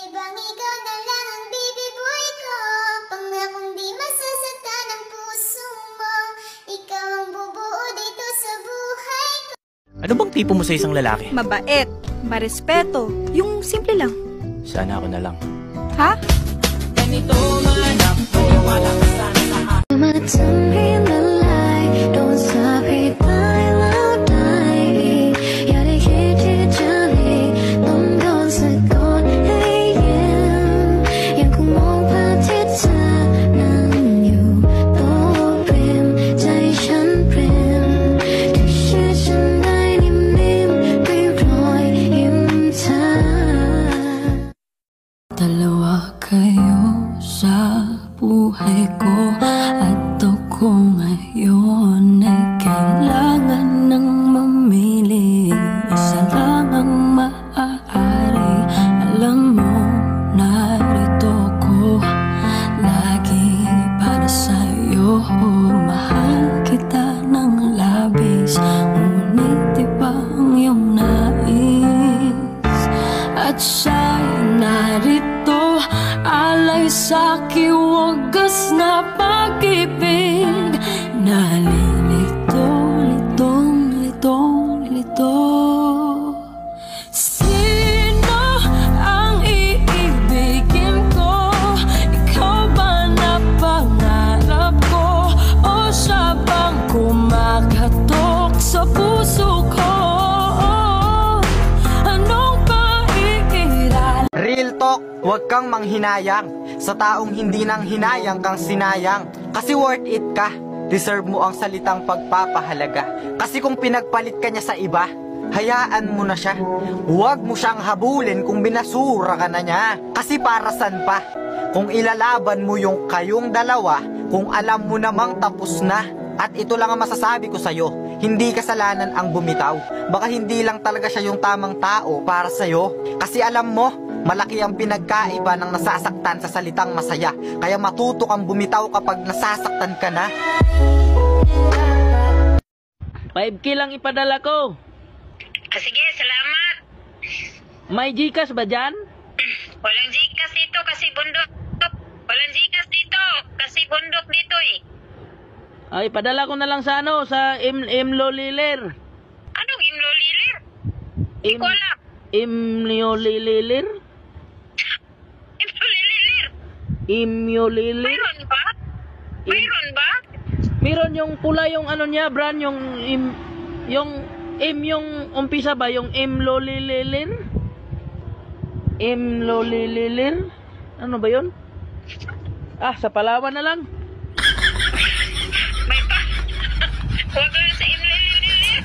bang ikaw na lang ang baby boy ko? Pangakong di masasaktan ang puso mo. Ikaw ang bubuo dito sa buhay ko. Ano bang tipo mo sa isang lalaki? Mabait, marespeto, yung simple lang. Sana ako na lang. Ha? Ganito man ako, wala ka sana sa akin. Dalawa kayo sa buhay ko at ako ngayon ay kailangan ng mamili. Isa lang ang maaari. Alam mo, narito ko lagi para sa'yo. Mahal kita ng labis, ngunit iba ang iyong nais. At siya'y narito, alay sa'ki wagas na pag-ibig. Nalilito, litong-lito. Sino ang iibigin ko? Ikaw ba na pangarap ko? O siya bang kumakatok sa puso ko? Real talk, huwag kang manghinayang sa taong hindi nang hinayang kang sinayang. Kasi worth it ka, deserve mo ang salitang pagpapahalaga. Kasi kung pinagpalit ka niya sa iba, hayaan mo na siya. Huwag mo siyang habulin kung binasura ka na niya. Kasi para san pa? Kung ilalaban mo yung kayong dalawa, kung alam mo namang tapos na. At ito lang ang masasabi ko sa'yo, hindi kasalanan ang bumitaw. Baka hindi lang talaga siya yung tamang tao para sa'yo. Kasi alam mo, malaki ang pinagkaiba ng nasasaktan sa salitang masaya. Kaya matuto kang bumitaw kapag nasasaktan ka na. 5K lang ipadala ko. Sige, salamat. May Gcash ba dyan? Walang Gcash dito kasi bundok. Walang Gcash dito kasi bundok dito eh. Ay, padala ko na lang sa ano, sa Imlo Lilir. Anong Imlo Lilir? Hindi ko alam. Imlo Lilir? Imlo Lilir? Imlo Lilir? Mayroon ba? Mayroon ba? Meron yung pula yung ano niya, brand, yung yung umpisa ba, yung Imlo Lilir? Imlo Lilir? Ano ba yun? Ah, sa Palawan na lang. May pa. Huwag lang sa Imlo Lilir.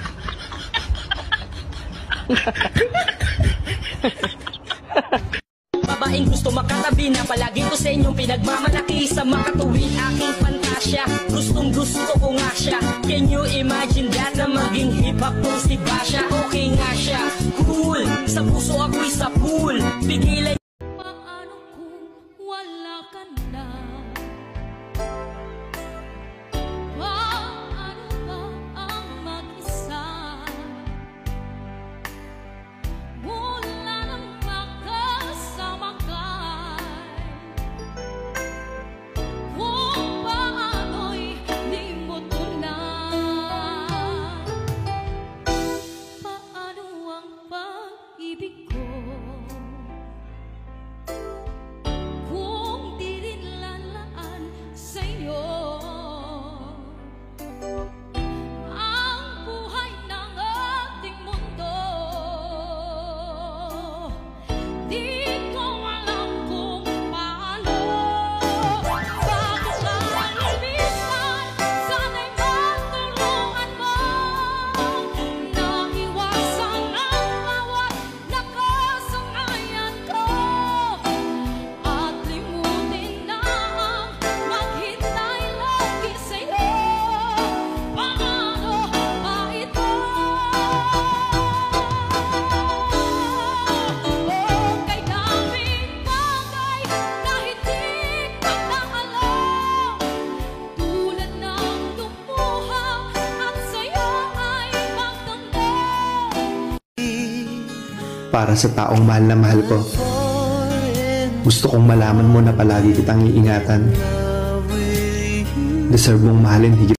Babaeng gusto makatabi na palagi ko sa inyong pinagmamalaki. Sa makatuwid aking pantasya, gustong gusto ko nga siya. Can you imagine that na maging hip-hop kung si Basha? Okay nga siya, cool, sa puso ako'y sa pool. Pigilan. Paano kung wala ka na? Paano ba ang mag-isa? Wala nang makasama ka. Kung paano'y di mo tunan. Paano ang pag-ibig ko? Kung di rin lalaan sa'yo ang buhay ng ating mundo. Di ko alam kung paano. Bakit kalimitan? Sana'y matulungan mo. Naiwasan ang bawat nakasanayan ko. At limutin na ang maghintay lagi sa'yo. Paano ba ito? Kay daming bagay na hindi ko na alam. Tulad ng lumuha at sa'yo ay magdamdam. Para sa taong mahal na mahal ko. Gusto kong malaman mo na palagi kitang iingatan. Deserve mong mahalin higit